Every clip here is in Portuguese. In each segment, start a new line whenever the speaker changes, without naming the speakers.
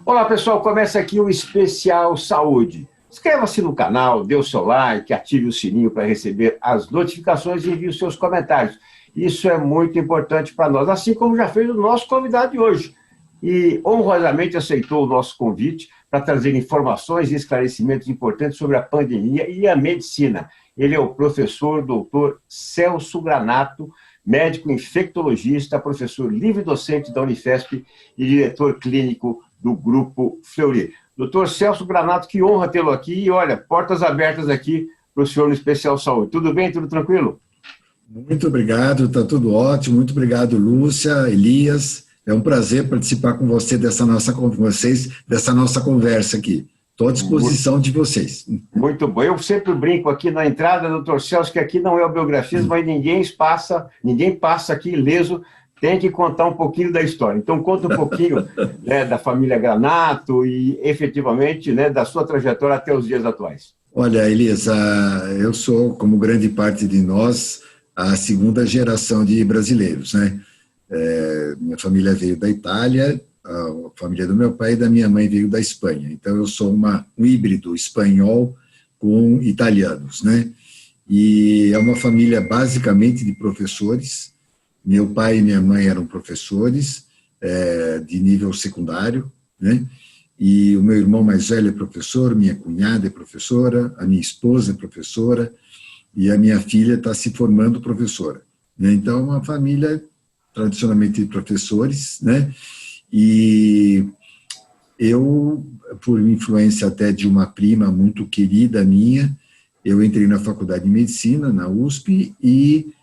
Olá, pessoal. Começa aqui o Especial Saúde. Inscreva-se no canal, dê o seu like, ative o sininho para receber as notificações e envie os seus comentários. Isso é muito importante para nós, assim como já fez o nosso convidado de hoje. E honrosamente aceitou o nosso convite para trazer informações e esclarecimentos importantes sobre a pandemia e a medicina. Ele é o professor doutor Celso Granato, médico infectologista, professor livre-docente da Unifesp e diretor clínico do Grupo Fleury. Doutor Celso Granato, que honra tê-lo aqui. E olha, portas abertas aqui para o senhor no Especial Saúde. Tudo bem? Tudo tranquilo?
Muito obrigado, está tudo ótimo. Muito obrigado, Lúcia, Elias. É um prazer participar com vocês dessa nossa conversa aqui. Estou à disposição de vocês.
Muito bom. Eu sempre brinco aqui na entrada, doutor Celso, que aqui não é o biografismo, mas ninguém passa aqui ileso, tem que contar um pouquinho da história. Então, conta um pouquinho da família Granato e, efetivamente, da sua trajetória até os dias atuais.
Olha, Elias, eu sou, como grande parte de nós, a segunda geração de brasileiros, né? Minha família veio da Itália, a família do meu pai e da minha mãe veio da Espanha. Então, eu sou um híbrido espanhol com italianos, né? E é uma família basicamente de professores. Meu pai e minha mãe eram professores de nível secundário, né? E o meu irmão mais velho é professor, minha cunhada é professora, a minha esposa é professora e a minha filha está se formando professora, né? Então, é uma família tradicionalmente de professores, né? E eu, por influência até de uma prima muito querida minha, eu entrei na faculdade de medicina, na USP, e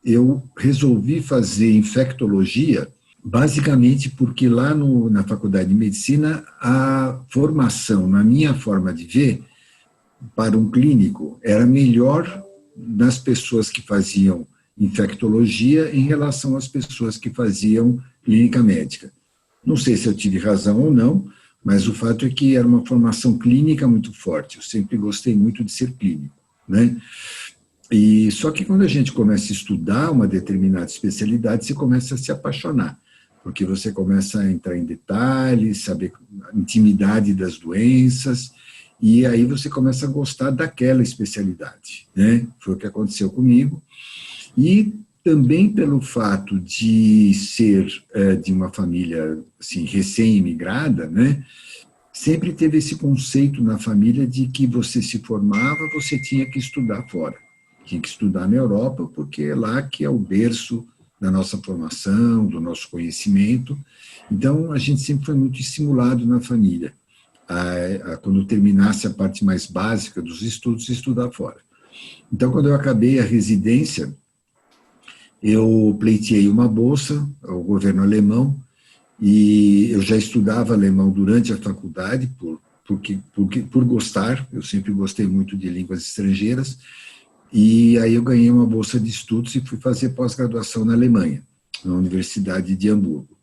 eu resolvi fazer infectologia, basicamente porque lá na faculdade de medicina, a formação, na minha forma de ver, para um clínico, era melhor nas pessoas que faziam infectologia em relação às pessoas que faziam clínica médica. Não sei se eu tive razão ou não, mas o fato é que era uma formação clínica muito forte. Eu sempre gostei muito de ser clínico, né? E só que quando a gente começa a estudar uma determinada especialidade, você começa a se apaixonar, porque você começa a entrar em detalhes, saber a intimidade das doenças, e aí você começa a gostar daquela especialidade, né? Foi o que aconteceu comigo. E também pelo fato de ser de uma família assim, recém-imigrada, né? Sempre teve esse conceito na família de que você se formava, você tinha que estudar fora. Tinha que estudar na Europa, porque é lá que é o berço da nossa formação, do nosso conhecimento. Então, a gente sempre foi muito estimulado na família, quando terminasse a parte mais básica dos estudos, estudar fora. Então, quando eu acabei a residência, eu pleiteei uma bolsa ao governo alemão, e eu já estudava alemão durante a faculdade, por gostar, eu sempre gostei muito de línguas estrangeiras, e aí eu ganhei uma bolsa de estudos e fui fazer pós-graduação na Alemanha, na Universidade de Hamburgo.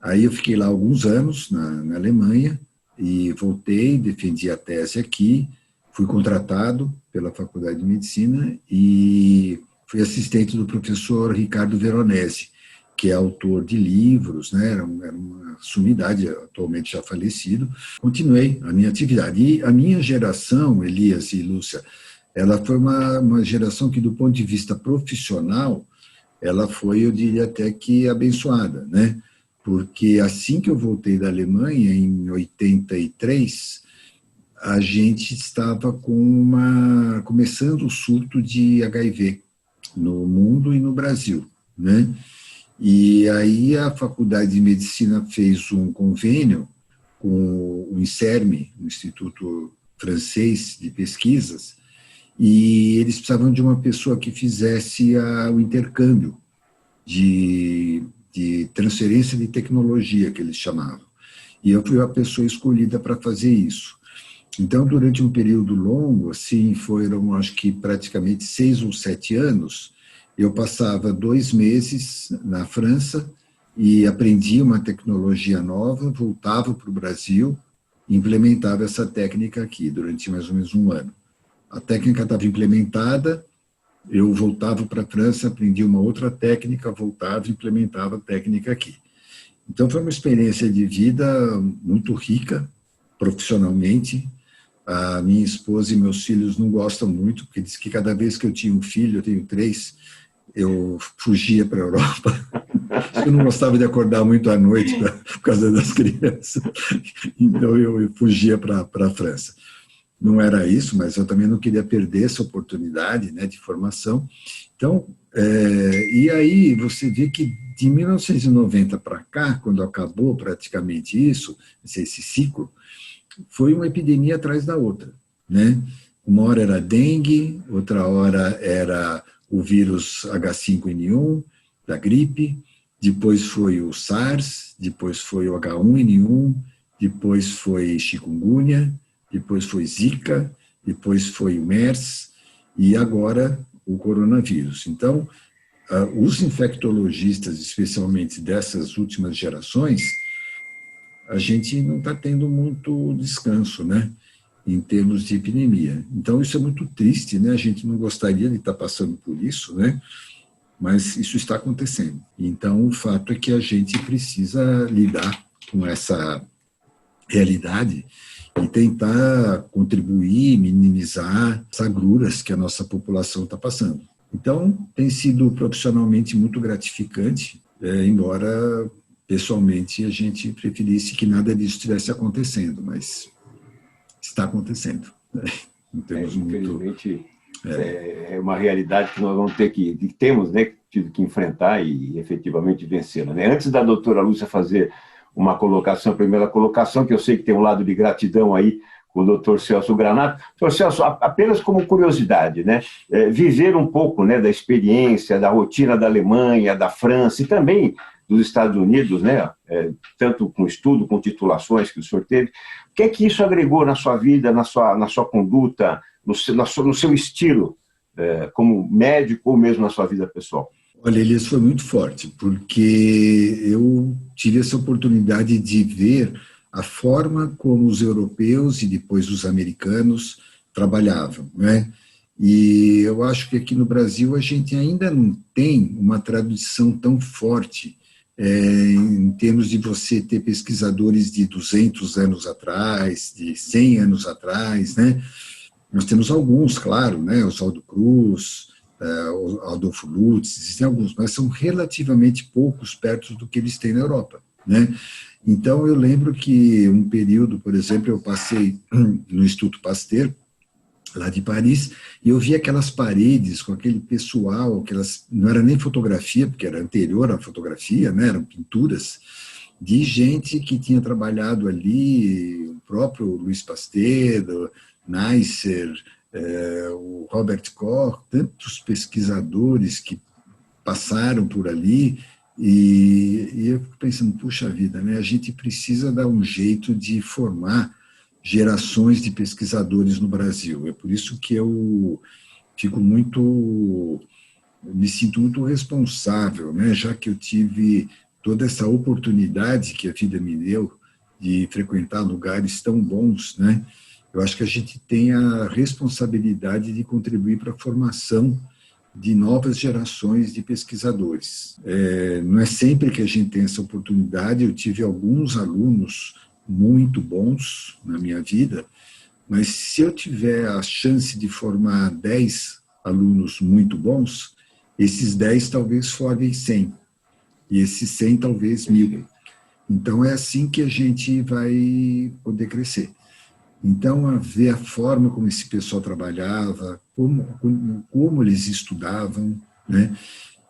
Aí eu fiquei lá alguns anos na Alemanha, e voltei, defendi a tese aqui, fui contratado pela Faculdade de Medicina e fui assistente do professor Ricardo Veronese, que é autor de livros, né? Era uma sumidade, atualmente já falecido. Continuei a minha atividade. E a minha geração, Elias e Lúcia, ela foi uma geração que, do ponto de vista profissional, ela foi, eu diria até que abençoada, né? Porque assim que eu voltei da Alemanha, em 83, a gente estava começando o surto de HIV no mundo e no Brasil, né? E aí a Faculdade de Medicina fez um convênio com o INSERM, o Instituto Francês de Pesquisas, e eles precisavam de uma pessoa que fizesse o intercâmbio de transferência de tecnologia, que eles chamavam. E eu fui a pessoa escolhida para fazer isso. Então, durante um período longo, assim, foram, acho que praticamente 6 ou 7 anos, eu passava 2 meses na França e aprendia uma tecnologia nova, voltava para o Brasil e implementava essa técnica aqui durante mais ou menos um ano. A técnica estava implementada, eu voltava para a França, aprendia uma outra técnica, voltava e implementava a técnica aqui. Então, foi uma experiência de vida muito rica, profissionalmente. A minha esposa e meus filhos não gostam muito, porque diz que cada vez que eu tinha um filho, eu tenho 3, eu fugia para a Europa. Eu não gostava de acordar muito à noite por causa das crianças. Então, eu fugia para a França. Não era isso, mas eu também não queria perder essa oportunidade, né, de formação. Então, e aí você vê que de 1990 para cá, quando acabou praticamente isso, esse ciclo, foi uma epidemia atrás da outra, né? Uma hora era dengue, outra hora era o vírus H5N1, da gripe, depois foi o SARS, depois foi o H1N1, depois foi chikungunya, depois foi Zika, depois foi o MERS e agora o coronavírus. Então, os infectologistas, especialmente dessas últimas gerações, a gente não está tendo muito descanso, né, em termos de epidemia. Então, isso é muito triste, né? A gente não gostaria de estar passando por isso, né? Mas isso está acontecendo. Então, o fato é que a gente precisa lidar com essa realidade e tentar contribuir, minimizar as agruras que a nossa população está passando. Então, tem sido profissionalmente muito gratificante, embora pessoalmente a gente preferisse que nada disso estivesse acontecendo, mas está acontecendo.
Infelizmente, é uma realidade que nós vamos ter que temos, né, tido que enfrentar e efetivamente vencê-la, né? Antes da doutora Lúcia fazer uma colocação, a primeira colocação, que eu sei que tem um lado de gratidão aí com o doutor Celso Granato. Doutor Celso, apenas como curiosidade, né? Viver um pouco, né, da experiência, da rotina da Alemanha, da França e também dos Estados Unidos, né? Tanto com estudo, com titulações que o senhor teve. O que é que isso agregou na sua vida, na sua conduta, no seu estilo como médico ou mesmo na sua vida pessoal?
Olha, Elias, foi muito forte, porque eu tive essa oportunidade de ver a forma como os europeus e depois os americanos trabalhavam, né? E eu acho que aqui no Brasil a gente ainda não tem uma tradição tão forte em termos de você ter pesquisadores de 200 anos atrás, de 100 anos atrás, né? Nós temos alguns, claro, né? Oswaldo Cruz, Adolfo Lutz, existem alguns, mas são relativamente poucos perto do que eles têm na Europa, né? Então, eu lembro que um período, por exemplo, eu passei no Instituto Pasteur, lá de Paris, e eu vi aquelas paredes com aquele pessoal, não era nem fotografia, porque era anterior à fotografia, né? Eram pinturas de gente que tinha trabalhado ali, o próprio Louis Pasteur, Neisser, o Robert Koch, tantos pesquisadores que passaram por ali, e eu fico pensando, puxa vida, né, a gente precisa dar um jeito de formar gerações de pesquisadores no Brasil. É por isso que eu me sinto muito responsável, né, já que eu tive toda essa oportunidade que a vida me deu de frequentar lugares tão bons, né. Eu acho que a gente tem a responsabilidade de contribuir para a formação de novas gerações de pesquisadores. Não é sempre que a gente tem essa oportunidade. Eu tive alguns alunos muito bons na minha vida, mas se eu tiver a chance de formar 10 alunos muito bons, esses 10 talvez formem 100, e esses 100 talvez 1000. Então é assim que a gente vai poder crescer. Então, a ver a forma como esse pessoal trabalhava, como eles estudavam, né?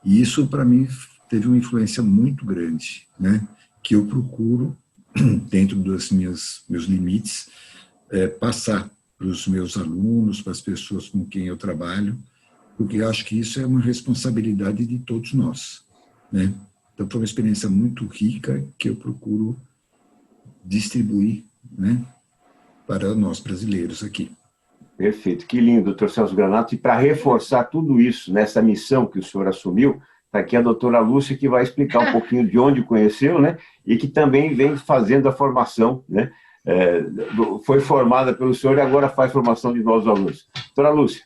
E isso, para mim, teve uma influência muito grande, né? Que eu procuro, dentro dos meus limites, passar para os meus alunos, para as pessoas com quem eu trabalho, porque eu acho que isso é uma responsabilidade de todos nós, né? Então, foi uma experiência muito rica que eu procuro distribuir, né, para nós brasileiros aqui.
Perfeito, que lindo, doutor Celso Granato. E para reforçar tudo isso, nessa missão que o senhor assumiu, está aqui a doutora Lúcia, que vai explicar um pouquinho de onde conheceu, né? E que também vem fazendo a formação, né? Foi formada pelo senhor e agora faz formação de novos alunos. Doutora Lúcia.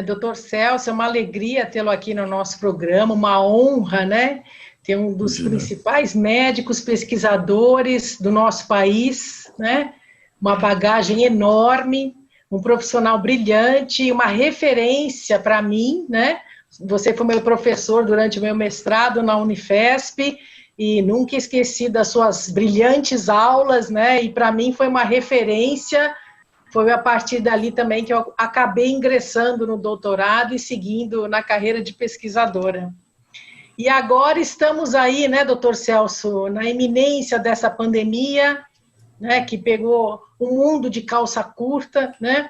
Doutor Celso, é uma alegria tê-lo aqui no nosso programa, uma honra, né? que é um dos principais médicos pesquisadores do nosso país, né? Uma bagagem enorme, um profissional brilhante, uma referência para mim, né? Você foi meu professor durante o meu mestrado na Unifesp e nunca esqueci das suas brilhantes aulas, né? E para mim foi uma referência. Foi a partir dali também que eu acabei ingressando no doutorado e seguindo na carreira de pesquisadora. E agora estamos aí, né, doutor Celso, na iminência dessa pandemia, né, que pegou o mundo de calça curta, né,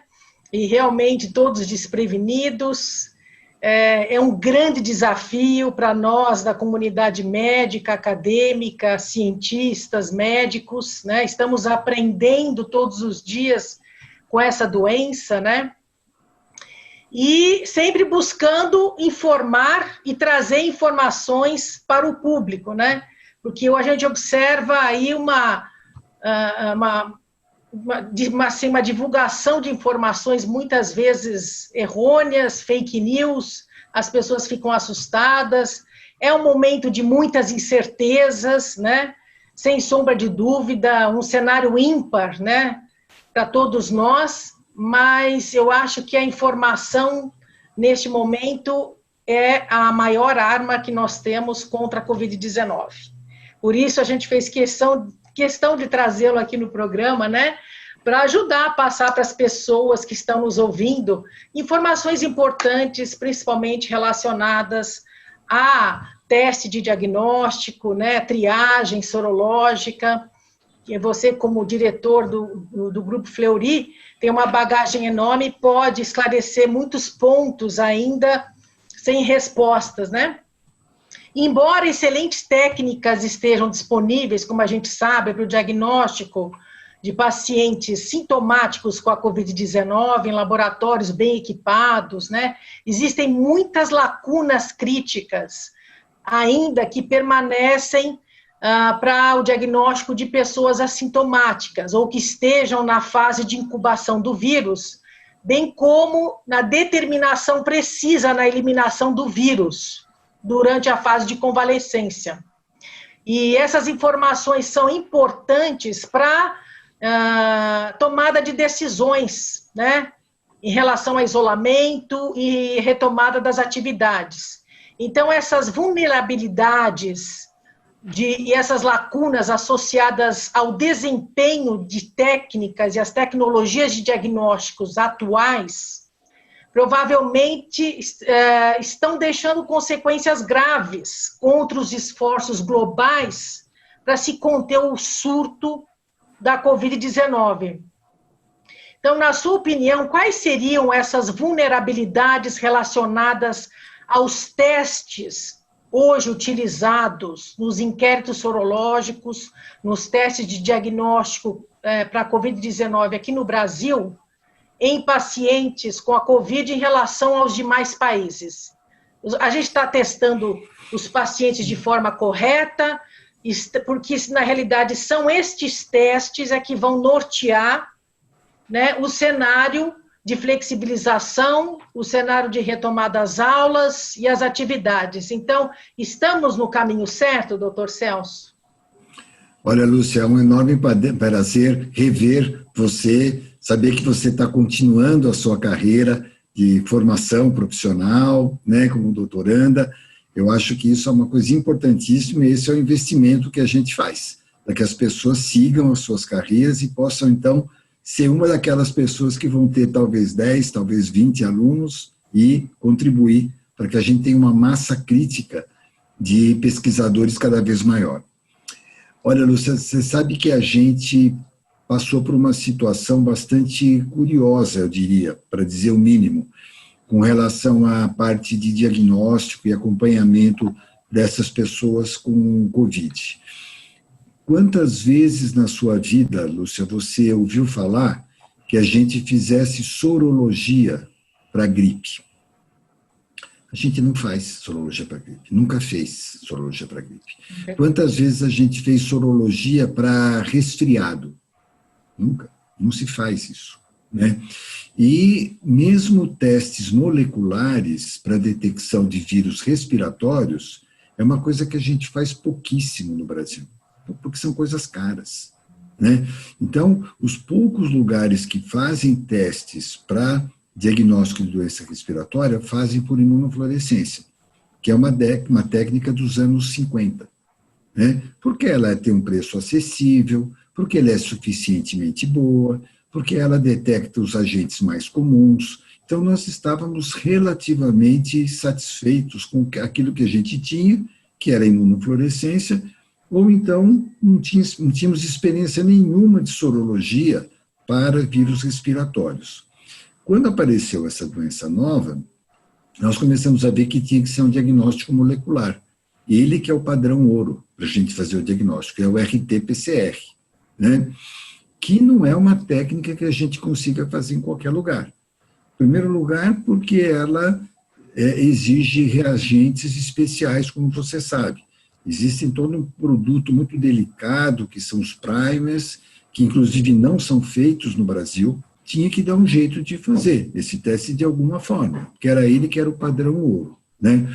e realmente todos desprevenidos. É um grande desafio para nós da comunidade médica, acadêmica, cientistas, médicos, né, estamos aprendendo todos os dias com essa doença, né? E sempre buscando informar e trazer informações para o público, né? Porque a gente observa aí uma divulgação de informações muitas vezes errôneas, fake news, as pessoas ficam assustadas, é um momento de muitas incertezas, né? Sem sombra de dúvida, um cenário ímpar, né? Para todos nós, mas eu acho que a informação, neste momento, é a maior arma que nós temos contra a Covid-19. Por isso, a gente fez questão de trazê-lo aqui no programa, né, para ajudar a passar para as pessoas que estão nos ouvindo informações importantes, principalmente relacionadas a teste de diagnóstico, né, triagem sorológica. E você, como diretor do Grupo Fleury, tem uma bagagem enorme e pode esclarecer muitos pontos ainda sem respostas, né? Embora excelentes técnicas estejam disponíveis, como a gente sabe, para o diagnóstico de pacientes sintomáticos com a Covid-19 em laboratórios bem equipados, né? Existem muitas lacunas críticas ainda que permanecem para o diagnóstico de pessoas assintomáticas ou que estejam na fase de incubação do vírus, bem como na determinação precisa na eliminação do vírus durante a fase de convalescência. E essas informações são importantes para tomada de decisões, né, em relação a isolamento e retomada das atividades. Então, essas vulnerabilidades e essas lacunas associadas ao desempenho de técnicas e as tecnologias de diagnósticos atuais, provavelmente estão deixando consequências graves contra os esforços globais para se conter o surto da Covid-19. Então, na sua opinião, quais seriam essas vulnerabilidades relacionadas aos testes hoje utilizados nos inquéritos sorológicos, nos testes de diagnóstico para a Covid-19 aqui no Brasil, em pacientes com a Covid em relação aos demais países? A gente está testando os pacientes de forma correta, porque na realidade são estes testes que vão nortear, né, o cenário de flexibilização, o cenário de retomada das aulas e as atividades. Então, estamos no caminho certo, doutor Celso?
Olha, Lúcia, é um enorme prazer rever você, saber que você está continuando a sua carreira de formação profissional, né, como doutoranda. Eu acho que isso é uma coisa importantíssima e esse é o investimento que a gente faz, para que as pessoas sigam as suas carreiras e possam, então, ser uma daquelas pessoas que vão ter talvez 10, talvez 20 alunos e contribuir para que a gente tenha uma massa crítica de pesquisadores cada vez maior. Olha, Lúcia, você sabe que a gente passou por uma situação bastante curiosa, eu diria, para dizer o mínimo, com relação à parte de diagnóstico e acompanhamento dessas pessoas com Covid. Quantas vezes na sua vida, Lúcia, você ouviu falar que a gente fizesse sorologia para gripe? A gente não faz sorologia para gripe, nunca fez sorologia para gripe. Quantas vezes a gente fez sorologia para resfriado? Nunca, não se faz isso, né? E mesmo testes moleculares para detecção de vírus respiratórios, é uma coisa que a gente faz pouquíssimo no Brasil, porque são coisas caras, né? Então, os poucos lugares que fazem testes para diagnóstico de doença respiratória fazem por imunofluorescência, que é uma técnica dos anos 50, né? Porque ela tem um preço acessível, porque ela é suficientemente boa, porque ela detecta os agentes mais comuns. Então, nós estávamos relativamente satisfeitos com aquilo que a gente tinha, que era a imunofluorescência, ou então não tínhamos experiência nenhuma de sorologia para vírus respiratórios. Quando apareceu essa doença nova, nós começamos a ver que tinha que ser um diagnóstico molecular. Ele que é o padrão ouro para a gente fazer o diagnóstico, é o RT-PCR, né? Que não é uma técnica que a gente consiga fazer em qualquer lugar. Em primeiro lugar, porque ela exige reagentes especiais, como você sabe. Existe todo um produto muito delicado, que são os primers, que inclusive não são feitos no Brasil. Tinha que dar um jeito de fazer esse teste de alguma forma, porque era ele que era o padrão ouro, né?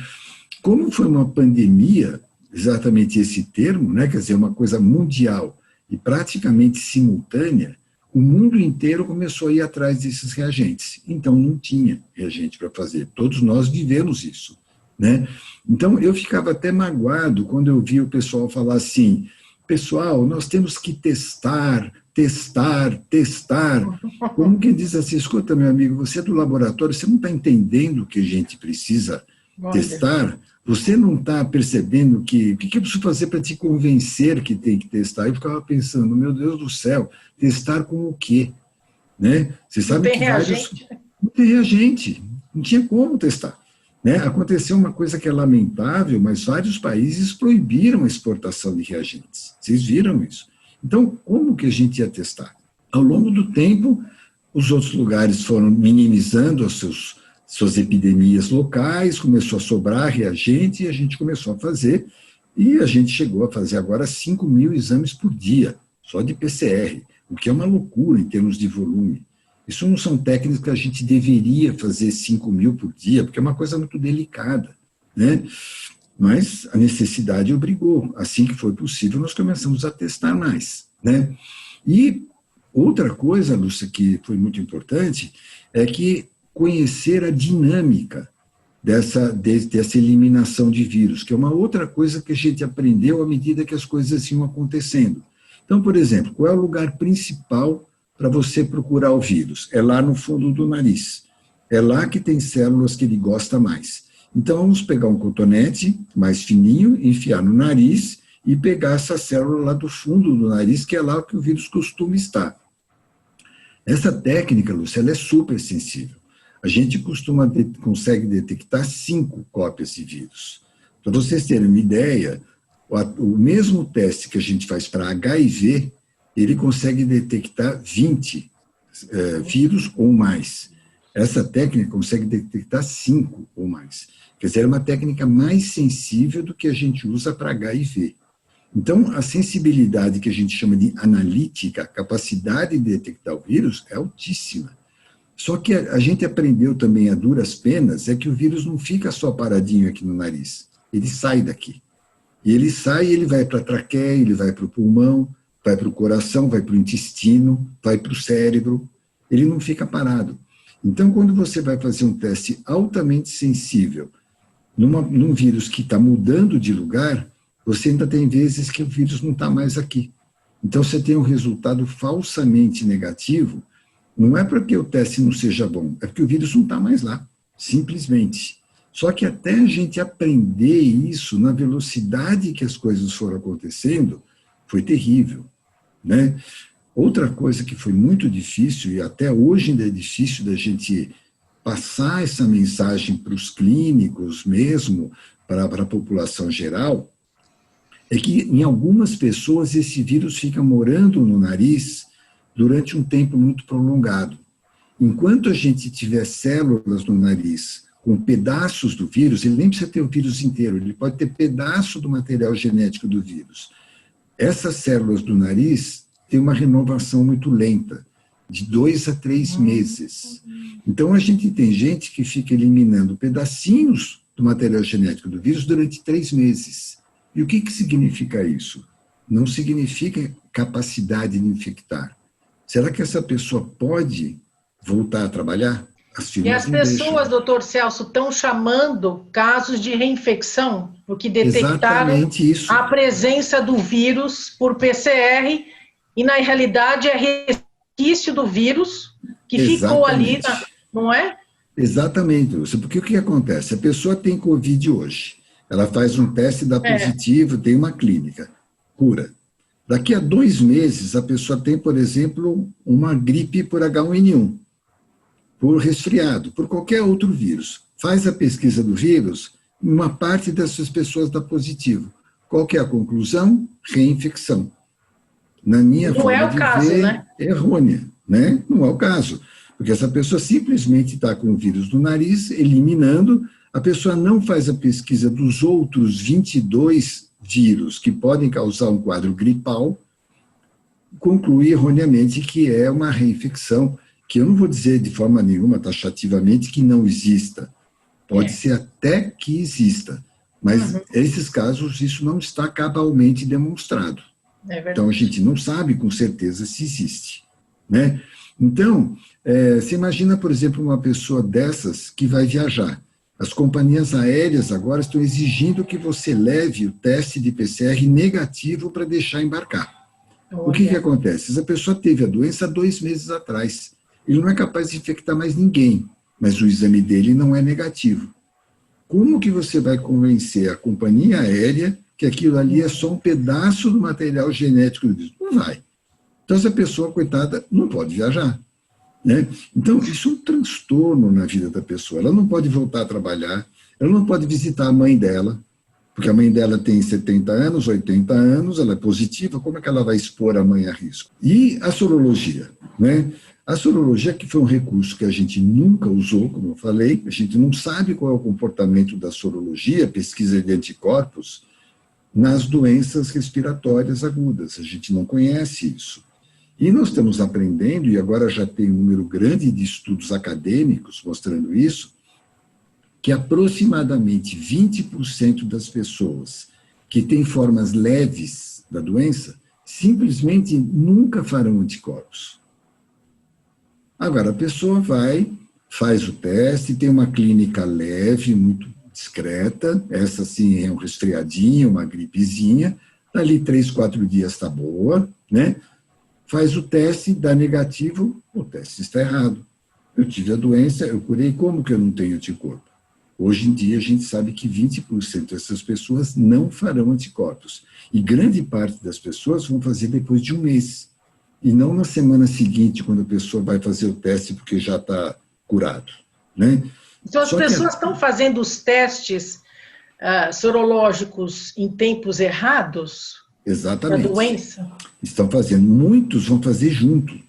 Como foi uma pandemia, exatamente esse termo, né, quer dizer, uma coisa mundial e praticamente simultânea, o mundo inteiro começou a ir atrás desses reagentes. Então, não tinha reagente para fazer. Todos nós vivemos isso, né? Então, eu ficava até magoado quando eu via o pessoal falar assim, pessoal, nós temos que testar. Como quem diz assim, escuta, meu amigo, você é do laboratório, você não está entendendo o que a gente precisa testar? Você não está percebendo o que eu preciso fazer para te convencer que tem que testar? Eu ficava pensando, meu Deus do céu, testar com o quê? Né? Você sabe
não tem reagente.
Não tem reagente, não tinha como testar. Né? Aconteceu uma coisa que é lamentável, mas vários países proibiram a exportação de reagentes. Vocês viram isso? Então, como que a gente ia testar? Ao longo do tempo, os outros lugares foram minimizando suas epidemias locais, começou a sobrar reagente e a gente começou a fazer, e a gente chegou a fazer agora 5.000 exames por dia, só de PCR, o que é uma loucura em termos de volume. Isso não são técnicas que a gente deveria fazer 5.000 por dia, porque é uma coisa muito delicada, né? Mas a necessidade obrigou. Assim que foi possível, nós começamos a testar mais, né? E outra coisa, Lúcia, que foi muito importante, é que conhecer a dinâmica dessa eliminação de vírus, que é uma outra coisa que a gente aprendeu à medida que as coisas iam acontecendo. Então, por exemplo, qual é o lugar principal para você procurar o vírus? É lá no fundo do nariz. É lá que tem células que ele gosta mais. Então, vamos pegar um cotonete mais fininho, enfiar no nariz e pegar essa célula lá do fundo do nariz, que é lá que o vírus costuma estar. Essa técnica, Lúcia, ela é super sensível. A gente consegue detectar 5 cópias de vírus. Para vocês terem uma ideia, o mesmo teste que a gente faz para HIV, ele consegue detectar 20 vírus ou mais. Essa técnica consegue detectar 5 ou mais. Quer dizer, é uma técnica mais sensível do que a gente usa para HIV. Então, a sensibilidade que a gente chama de analítica, a capacidade de detectar o vírus, é altíssima. Só que a gente aprendeu também a duras penas, é que o vírus não fica só paradinho aqui no nariz, ele sai daqui. E ele sai, ele vai para a traqueia, ele vai para o pulmão, vai para o coração, vai para o intestino, vai para o cérebro, ele não fica parado. Então, quando você vai fazer um teste altamente sensível num vírus que está mudando de lugar, você ainda tem vezes que o vírus não está mais aqui. Então, você tem um resultado falsamente negativo, não é porque o teste não seja bom, é porque o vírus não está mais lá, simplesmente. Só que até a gente aprender isso na velocidade que as coisas foram acontecendo, foi terrível, né? Outra coisa que foi muito difícil, e até hoje ainda é difícil da gente passar essa mensagem para os clínicos mesmo, para a população geral, é que em algumas pessoas esse vírus fica morando no nariz durante um tempo muito prolongado. Enquanto a gente tiver células no nariz com pedaços do vírus, ele nem precisa ter o vírus inteiro, ele pode ter pedaço do material genético do vírus. Essas células do nariz têm uma renovação muito lenta, de 2 a 3 meses. Então, a gente tem gente que fica eliminando pedacinhos do material genético do vírus durante 3 meses. E o que significa isso? Não significa capacidade de infectar. Será que essa pessoa pode voltar a trabalhar?
E as pessoas, doutor Celso, estão chamando casos de reinfecção, porque detectaram a presença do vírus por PCR, e na realidade é resquício do vírus que ficou ali, não é?
Exatamente, Lúcia, porque o que acontece? A pessoa tem Covid hoje, ela faz um teste, dá positivo, tem uma clínica, cura. Daqui a 2 meses, a pessoa tem, por exemplo, uma gripe por H1N1, por resfriado, por qualquer outro vírus. Faz a pesquisa do vírus, uma parte dessas pessoas dá positivo. Qual que é a conclusão? Reinfecção. Na minha forma de ver, é errônea, né? Não é o caso. Porque essa pessoa simplesmente está com o vírus no nariz, eliminando, a pessoa não faz a pesquisa dos outros 22 vírus que podem causar um quadro gripal, conclui erroneamente que é uma reinfecção, que eu não vou dizer de forma nenhuma, taxativamente, que não exista. Pode ser até que exista, mas esses casos, isso não está cabalmente demonstrado. Então, a gente não sabe com certeza se existe, né? Então, você imagina, por exemplo, uma pessoa dessas que vai viajar. As companhias aéreas agora estão exigindo que você leve o teste de PCR negativo para deixar embarcar. O que acontece? Essa pessoa teve a doença há 2 meses atrás. Ele não é capaz de infectar mais ninguém, mas o exame dele não é negativo. Como que você vai convencer a companhia aérea que aquilo ali é só um pedaço do material genético do vírus? Não vai. Então, essa pessoa, coitada, não pode viajar, né? Então, isso é um transtorno na vida da pessoa. Ela não pode voltar a trabalhar, ela não pode visitar a mãe dela, porque a mãe dela tem 70 anos, 80 anos, ela é positiva, como é que ela vai expor a mãe a risco? E a sorologia, né? A sorologia, que foi um recurso que a gente nunca usou, como eu falei, a gente não sabe qual é o comportamento da sorologia, pesquisa de anticorpos, nas doenças respiratórias agudas. A gente não conhece isso. E nós estamos aprendendo, e agora já tem um número grande de estudos acadêmicos mostrando isso, que aproximadamente 20% das pessoas que têm formas leves da doença simplesmente nunca farão anticorpos. Agora, a pessoa vai, faz o teste, tem uma clínica leve, muito discreta, essa sim é um resfriadinho, uma gripezinha, dali 3, 4 dias está boa, né? Faz o teste, dá negativo, o teste está errado. Eu tive a doença, eu curei, como que eu não tenho anticorpo? Hoje em dia a gente sabe que 20% dessas pessoas não farão anticorpos. E grande parte das pessoas vão fazer depois de 1 mês. E não na semana seguinte, quando a pessoa vai fazer o teste porque já está curado, né?
Então, as pessoas estão fazendo os testes sorológicos em tempos errados?
Exatamente.
Da doença?
Estão fazendo. Muitos vão fazer junto.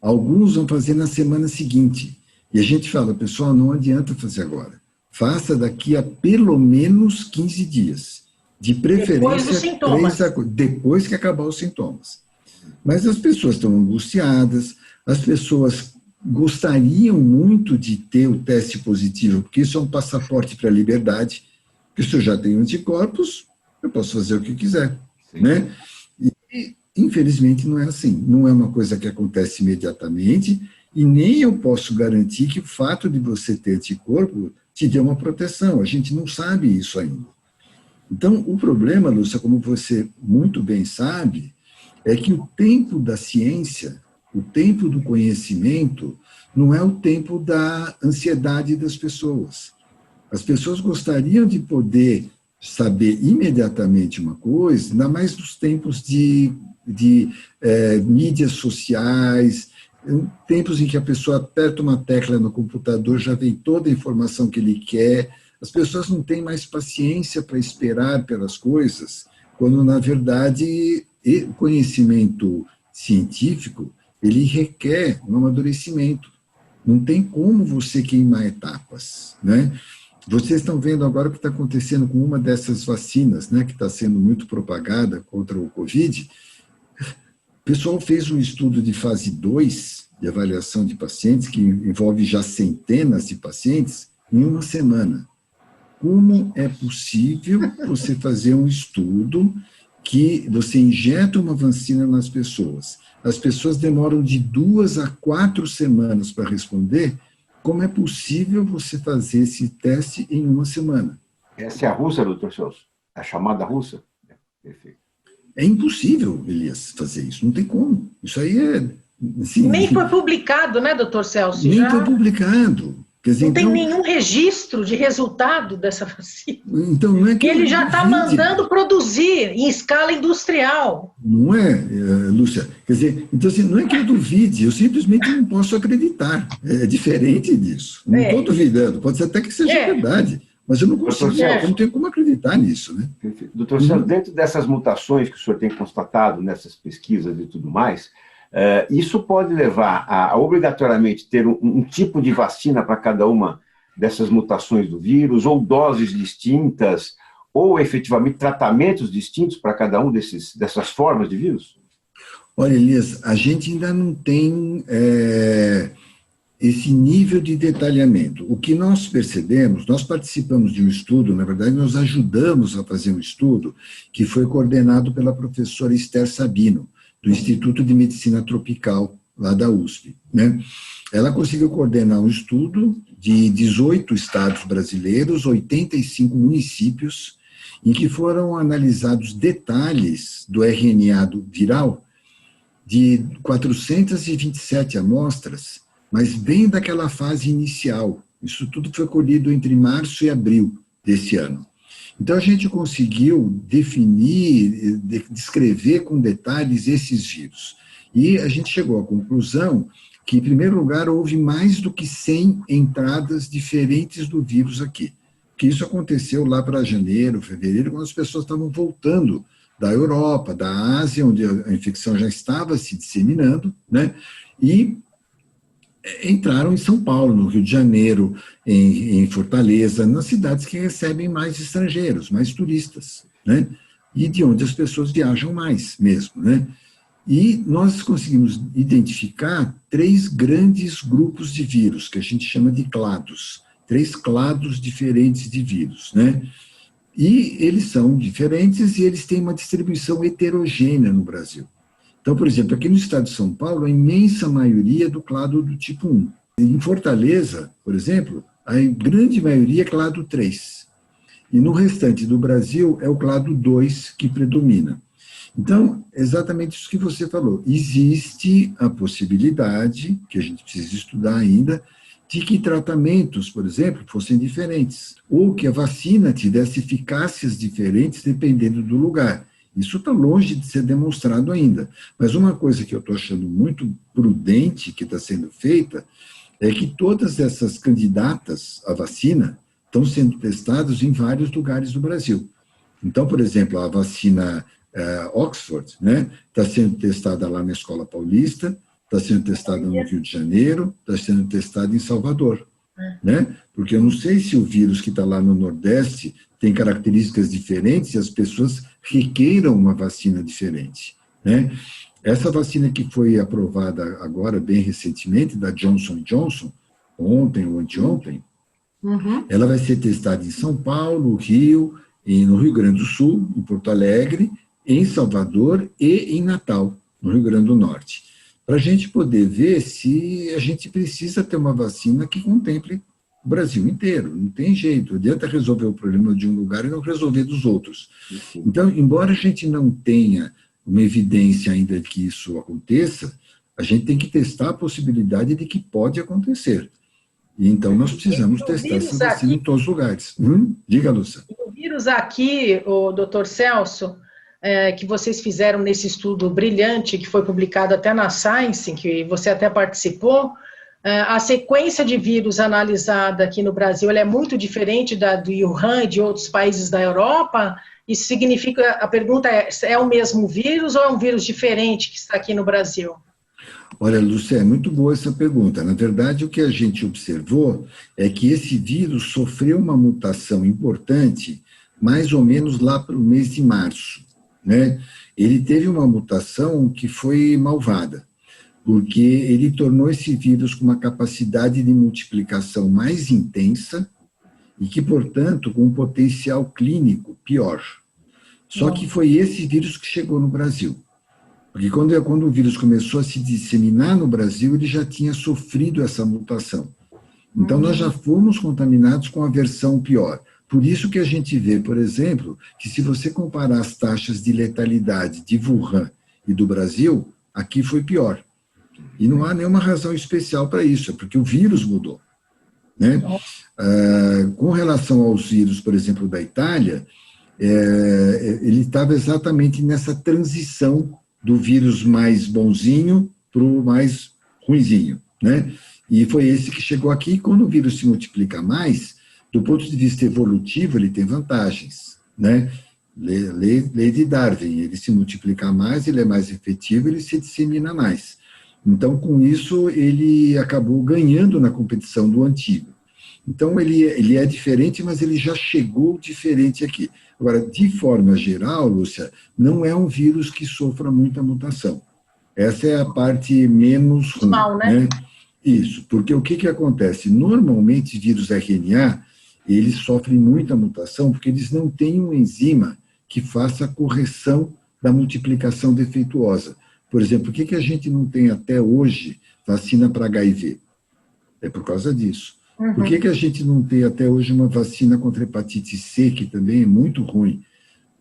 Alguns vão fazer na semana seguinte. E a gente fala, pessoal, não adianta fazer agora. Faça daqui a pelo menos 15 dias. De preferência,
depois dos sintomas.
Depois que acabar os sintomas. Mas as pessoas estão angustiadas, as pessoas gostariam muito de ter o teste positivo, porque isso é um passaporte para a liberdade, porque se eu já tenho anticorpos, eu posso fazer o que quiser, né? E, infelizmente, não é assim. Não é uma coisa que acontece imediatamente, e nem eu posso garantir que o fato de você ter anticorpo te dê uma proteção. A gente não sabe isso ainda. Então, o problema, Lúcia, como você muito bem sabe, é que o tempo da ciência, o tempo do conhecimento, não é o tempo da ansiedade das pessoas. As pessoas gostariam de poder saber imediatamente uma coisa, ainda mais nos tempos de mídias sociais, tempos em que a pessoa aperta uma tecla no computador, já vem toda a informação que ele quer. As pessoas não têm mais paciência para esperar pelas coisas, quando, na verdade, o conhecimento científico, ele requer um amadurecimento. Não tem como você queimar etapas, né? Vocês estão vendo agora o que está acontecendo com uma dessas vacinas, né, que está sendo muito propagada contra o Covid. O pessoal fez um estudo de fase 2, de avaliação de pacientes, que envolve já centenas de pacientes, em 1 semana. como é possível você fazer um estudo que você injeta uma vacina nas pessoas. As pessoas demoram de 2 a 4 semanas para responder. Como é possível você fazer esse teste em 1 semana?
Essa é a russa, doutor Celso? A chamada russa? Perfeito.
É impossível, Elias, fazer isso. Não tem como. Isso aí é... Assim,
nem foi publicado, né, doutor Celso?
Nem foi publicado. Quer dizer,
não tem
então,
nenhum registro de resultado dessa vacina.
Então, não é que
ele já está mandando produzir em escala industrial.
Não é, Lúcia? Quer dizer, então, assim, não é que eu duvide, eu simplesmente não posso acreditar. É diferente disso. Não estou duvidando, pode ser até que seja verdade, mas eu não consigo, eu não tenho como acreditar nisso. Né?
Perfeito. Doutor Celso, dentro dessas mutações que o senhor tem constatado nessas pesquisas e tudo mais, isso pode levar a obrigatoriamente ter um tipo de vacina para cada uma dessas mutações do vírus, ou doses distintas, ou efetivamente tratamentos distintos para cada um dessas formas de vírus?
Olha, Elias, a gente ainda não tem esse nível de detalhamento. O que nós percebemos, nós participamos de um estudo, na verdade, nós ajudamos a fazer um estudo que foi coordenado pela professora Esther Sabino, do Instituto de Medicina Tropical, lá da USP. Né? Ela conseguiu coordenar um estudo de 18 estados brasileiros, 85 municípios, em que foram analisados detalhes do RNA viral de 427 amostras, mas bem daquela fase inicial. Isso tudo foi colhido entre março e abril desse ano. Então, a gente conseguiu definir, descrever com detalhes esses vírus. E a gente chegou à conclusão que, em primeiro lugar, houve mais do que 100 entradas diferentes do vírus aqui. Que isso aconteceu lá para janeiro, fevereiro, quando as pessoas estavam voltando da Europa, da Ásia, onde a infecção já estava se disseminando, né? E entraram em São Paulo, no Rio de Janeiro, em Fortaleza, nas cidades que recebem mais estrangeiros, mais turistas, né? E de onde as pessoas viajam mais mesmo, né? E nós conseguimos identificar 3 grandes grupos de vírus, que a gente chama de clados, 3 clados diferentes de vírus, né? E eles são diferentes e eles têm uma distribuição heterogênea no Brasil. Então, por exemplo, aqui no estado de São Paulo, a imensa maioria é do clado do tipo 1. Em Fortaleza, por exemplo, a grande maioria é clado 3. E no restante do Brasil é o clado 2 que predomina. Então, exatamente isso que você falou. Existe a possibilidade, que a gente precisa estudar ainda, de que tratamentos, por exemplo, fossem diferentes, ou que a vacina tivesse eficácias diferentes dependendo do lugar. Isso está longe de ser demonstrado ainda. Mas uma coisa que eu estou achando muito prudente que está sendo feita é que todas essas candidatas à vacina estão sendo testadas em vários lugares do Brasil. Então, por exemplo, a vacina Oxford, né, está sendo testada lá na Escola Paulista, está sendo testada no Rio de Janeiro, está sendo testada em Salvador. Né? Porque eu não sei se o vírus que está lá no Nordeste tem características diferentes e as pessoas requeiram uma vacina diferente. Né? Essa vacina que foi aprovada agora, bem recentemente, da Johnson & Johnson, ontem ou anteontem, ela vai ser testada em São Paulo, Rio, no Rio Grande do Sul, em Porto Alegre, em Salvador e em Natal, no Rio Grande do Norte, para a gente poder ver se a gente precisa ter uma vacina que contemple o Brasil inteiro. Não tem jeito, não adianta resolver o problema de um lugar e não resolver dos outros. Então, embora a gente não tenha uma evidência ainda de que isso aconteça, a gente tem que testar a possibilidade de que pode acontecer. E então, nós precisamos testar essa vacina em todos os lugares. Diga, Lúcia.
O vírus aqui, o doutor Celso, que vocês fizeram nesse estudo brilhante, que foi publicado até na Science, que você até participou, a sequência de vírus analisada aqui no Brasil ela é muito diferente da do Wuhan e de outros países da Europa. Isso significa, a pergunta é o mesmo vírus ou é um vírus diferente que está aqui no Brasil?
Olha, Lúcia, é muito boa essa pergunta. Na verdade, o que a gente observou é que esse vírus sofreu uma mutação importante mais ou menos lá para o mês de março. Né? Ele teve uma mutação que foi malvada, porque ele tornou esse vírus com uma capacidade de multiplicação mais intensa e que, portanto, com um potencial clínico pior. Só que foi esse vírus que chegou no Brasil. Porque quando o vírus começou a se disseminar no Brasil, ele já tinha sofrido essa mutação. Então, nós já fomos contaminados com a versão pior. Por isso que a gente vê, por exemplo, que se você comparar as taxas de letalidade de Wuhan e do Brasil, aqui foi pior. E não há nenhuma razão especial para isso, é porque o vírus mudou. Né? Com relação aos vírus, por exemplo, da Itália, ele estava exatamente nessa transição do vírus mais bonzinho para o mais ruinzinho, né? E foi esse que chegou aqui, e quando o vírus se multiplica mais, do ponto de vista evolutivo, ele tem vantagens, né? Lei de Darwin, ele se multiplica mais, ele é mais efetivo, ele se dissemina mais. Então, com isso, ele acabou ganhando na competição do antigo. Então, ele é diferente, mas ele já chegou diferente aqui. Agora, de forma geral, Lúcia, não é um vírus que sofra muita mutação. Essa é a parte menos ruim. Mal, né? Isso, porque o que acontece? Normalmente, vírus RNA, eles sofrem muita mutação porque eles não têm uma enzima que faça a correção da multiplicação defeituosa. Por exemplo, por que a gente não tem até hoje vacina para HIV? É por causa disso. Por que a gente não tem até hoje uma vacina contra hepatite C, que também é muito ruim?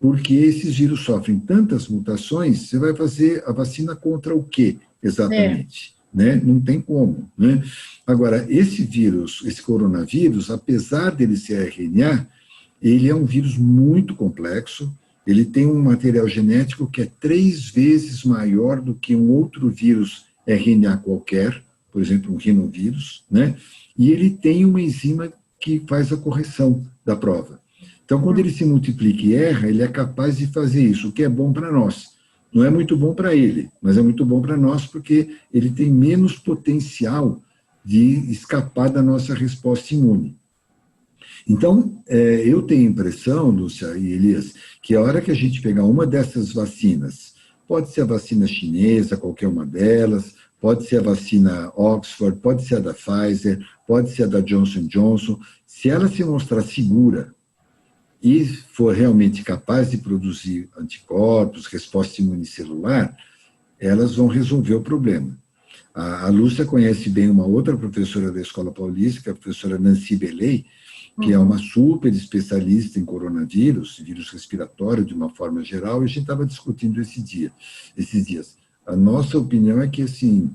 Porque esses vírus sofrem tantas mutações, você vai fazer a vacina contra o quê, exatamente? Né? Não tem como. Né? Agora, esse vírus, esse coronavírus, apesar dele ser RNA, ele é um vírus muito complexo, ele tem um material genético que é 3 vezes maior do que um outro vírus RNA qualquer, por exemplo, um rinovírus, né? E ele tem uma enzima que faz a correção da prova. Então, quando ele se multiplica e erra, ele é capaz de fazer isso, o que é bom para nós. Não é muito bom para ele, mas é muito bom para nós porque ele tem menos potencial de escapar da nossa resposta imune. Então, eu tenho a impressão, Lúcia e Elias, que a hora que a gente pegar uma dessas vacinas, pode ser a vacina chinesa, qualquer uma delas, pode ser a vacina Oxford, pode ser a da Pfizer, pode ser a da Johnson & Johnson, se ela se mostrar segura e for realmente capaz de produzir anticorpos, resposta imunicelular, elas vão resolver o problema. A Lúcia conhece bem uma outra professora da Escola Paulista, que é a professora Nancy Belay, que é uma super especialista em coronavírus, vírus respiratório de uma forma geral, e a gente estava discutindo esses dias. A nossa opinião é que, assim,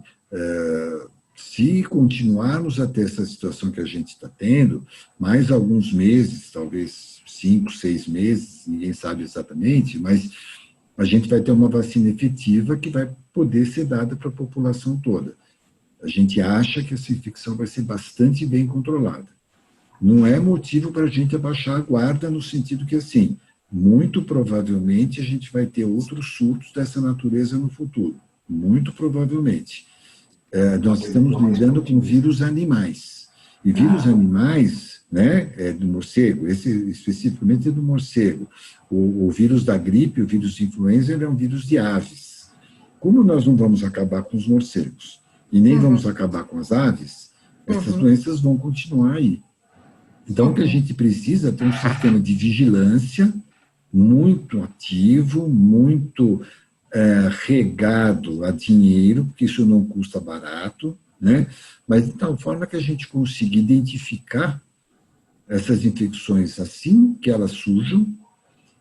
se continuarmos a ter essa situação que a gente está tendo, mais alguns meses, talvez 5, 6 meses, ninguém sabe exatamente, mas a gente vai ter uma vacina efetiva que vai poder ser dada para a população toda. A gente acha que essa infecção vai ser bastante bem controlada. Não é motivo para a gente abaixar a guarda no sentido que, assim, muito provavelmente a gente vai ter outros surtos dessa natureza no futuro. Muito provavelmente. Nós estamos lidando com vírus animais. E vírus animais, né, do morcego, esse especificamente é do morcego. O vírus da gripe, o vírus de influenza, ele é um vírus de aves. Como nós não vamos acabar com os morcegos e nem vamos acabar com as aves, essas doenças vão continuar aí. Então, o que a gente precisa é ter um sistema de vigilância muito ativo, muito regado a dinheiro, porque isso não custa barato, né? Mas de tal forma que a gente consiga identificar essas infecções assim que elas surjam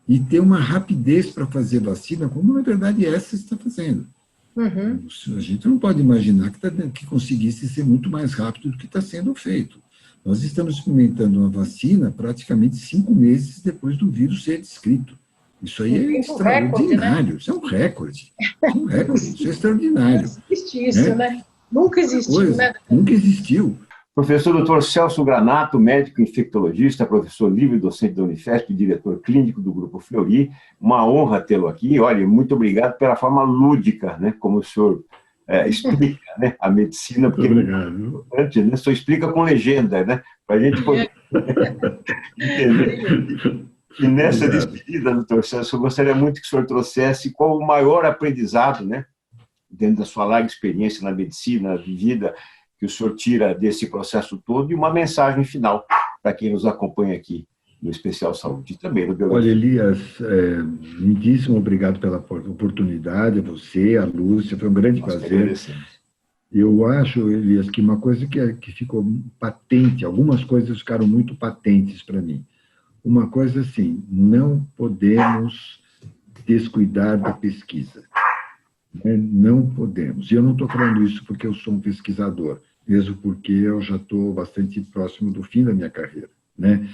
e ter uma rapidez para fazer vacina, como na verdade essa está fazendo. A gente não pode imaginar que conseguisse ser muito mais rápido do que está sendo feito. Nós estamos experimentando uma vacina praticamente 5 meses depois do vírus ser descrito. Isso aí é extraordinário, isso é um recorde. Isso é extraordinário.
Não existe isso, né? Nunca existiu, né?
Nunca existiu.
Professor Dr. Celso Granato, médico infectologista, professor livre docente da Unifesp, diretor clínico do Grupo Fleury, uma honra tê-lo aqui. Olha, muito obrigado pela forma lúdica, né, como o senhor explica, né, a medicina, porque é importante, né? Só explica com legenda, né, para a gente poder entender. E nessa despedida, doutor Celso, eu gostaria muito que o senhor trouxesse qual o maior aprendizado, né, dentro da sua larga experiência na medicina vivida, que o senhor tira desse processo todo, e uma mensagem final para quem nos acompanha aqui no Especial Saúde e também no Biografia.
Olha, Elias, muitíssimo obrigado pela oportunidade, a você, a Lúcia, foi um grande prazer. Eu acho, Elias, que uma coisa que ficou patente, algumas coisas ficaram muito patentes para mim. Uma coisa assim, não podemos descuidar da pesquisa. Né? Não podemos. E eu não estou falando isso porque eu sou um pesquisador, mesmo porque eu já estou bastante próximo do fim da minha carreira, né?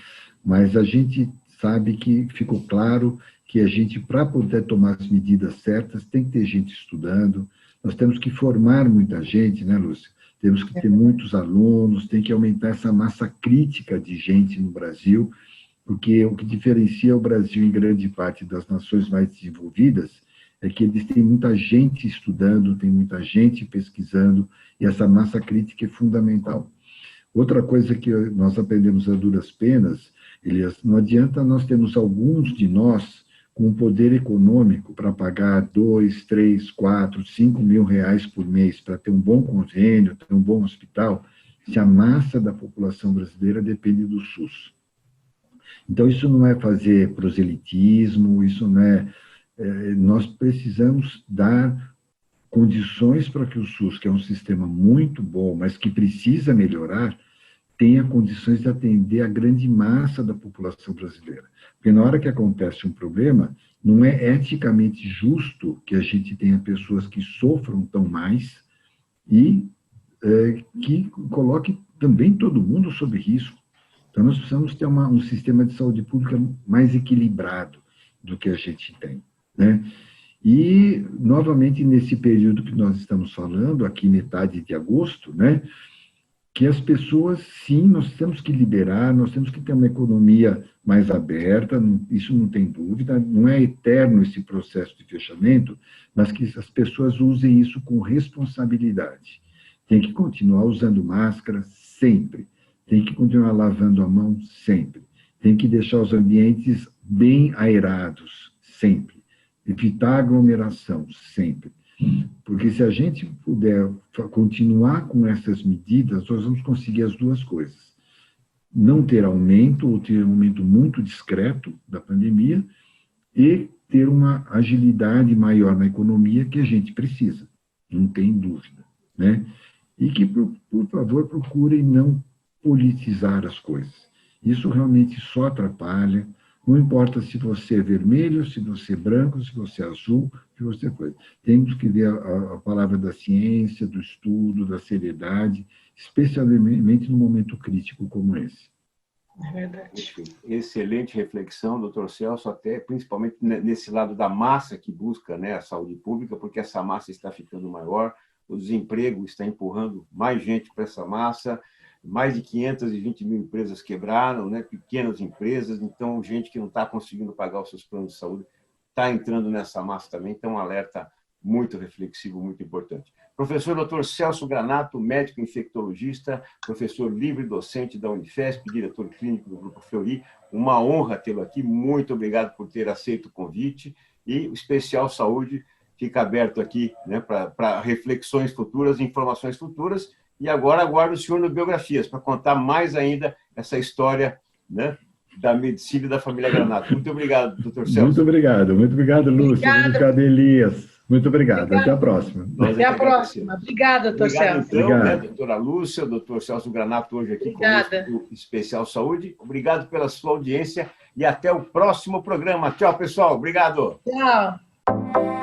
Mas a gente sabe que ficou claro que a gente, para poder tomar as medidas certas, tem que ter gente estudando, nós temos que formar muita gente, né, Lúcia? Temos que ter muitos alunos, tem que aumentar essa massa crítica de gente no Brasil, porque o que diferencia o Brasil em grande parte das nações mais desenvolvidas é que eles têm muita gente estudando, tem muita gente pesquisando, e essa massa crítica é fundamental. Outra coisa que nós aprendemos a duras penas, Elias, não adianta nós termos alguns de nós com poder econômico para pagar 2, 3, 4, 5 mil reais por mês para ter um bom convênio, ter um bom hospital, se a massa da população brasileira depende do SUS. Então, isso não é fazer proselitismo, isso não é... nós precisamos dar condições para que o SUS, que é um sistema muito bom, mas que precisa melhorar, tenha condições de atender a grande massa da população brasileira. Porque na hora que acontece um problema, não é eticamente justo que a gente tenha pessoas que sofram tão mais e que coloque também todo mundo sob risco. Então, nós precisamos ter um sistema de saúde pública mais equilibrado do que a gente tem, né? E, novamente, nesse período que nós estamos falando, aqui metade de agosto, né, que as pessoas, sim, nós temos que liberar, nós temos que ter uma economia mais aberta, isso não tem dúvida, não é eterno esse processo de fechamento, mas que as pessoas usem isso com responsabilidade. Tem que continuar usando máscara sempre, tem que continuar lavando a mão sempre, tem que deixar os ambientes bem aerados sempre, evitar aglomeração sempre. Porque se a gente puder continuar com essas medidas, nós vamos conseguir as duas coisas. Não ter aumento, ou ter um aumento muito discreto da pandemia, e ter uma agilidade maior na economia que a gente precisa, não tem dúvida, né? E que, por favor, procurem não politizar as coisas. Isso realmente só atrapalha. Não importa se você é vermelho, se você é branco, se você é azul, se você foi. Temos que ver a palavra da ciência, do estudo, da seriedade, especialmente num momento crítico como esse.
É verdade.
Excelente reflexão, doutor Celso, até principalmente nesse lado da massa que busca, né, a saúde pública, porque essa massa está ficando maior, o desemprego está empurrando mais gente para essa massa, mais de 520 mil empresas quebraram, né? Pequenas empresas, então gente que não está conseguindo pagar os seus planos de saúde está entrando nessa massa também, então um alerta muito reflexivo, muito importante. Professor Dr. Celso Granato, médico infectologista, professor livre-docente da Unifesp, diretor clínico do Grupo Fleury, uma honra tê-lo aqui, muito obrigado por ter aceito o convite, e o Especial Saúde fica aberto aqui, né, para reflexões futuras, informações futuras. E agora aguardo o senhor no Biografias, para contar mais ainda essa história, né, da medicina e da família Granato. Muito obrigado, doutor Celso.
Muito obrigado, Lúcia. Muito obrigado, Elias. Muito obrigado. Até a próxima.
Até a próxima. Obrigada, doutor Celso.
Então, né, doutora Lúcia, doutor Celso Granato, hoje aqui conosco do Especial Saúde. Obrigado pela sua audiência e até o próximo programa. Tchau, pessoal. Obrigado.
Tchau.